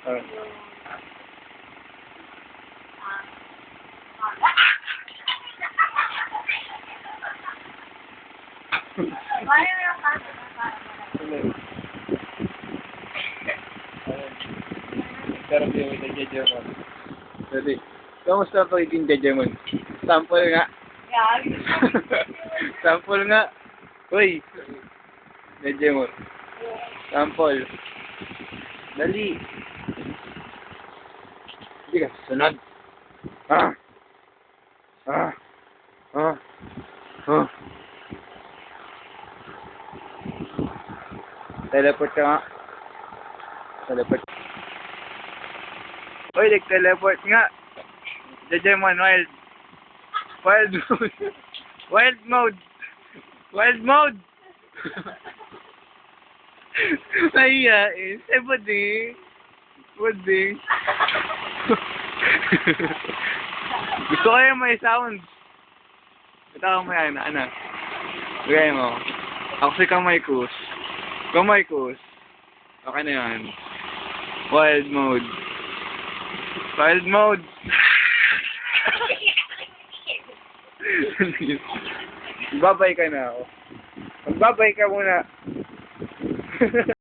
Ah. Karang din yung Jejemon. Jadi, kamusta ang pagiging Jejemon? Sample nga. Sample nga. Uy. Jejemon. Sample. Dali. Hindi ka sunod. Ah. Ah. Ah. Ah. Teleport ka nga. Teleport. Uy, nag-teleport nga. Jejemon, wild. Wild mode. Wild mode. Wild mode. Nahiyain. Eh, buding. Buding. Gusto ko yung may sound. Ito ako may ano. Gaya mo. Ako si Kamay Kus. Kamay Kus. Okay na yan. Wild mode. Wild mode. Babay ka na ako. Magbabay ka muna.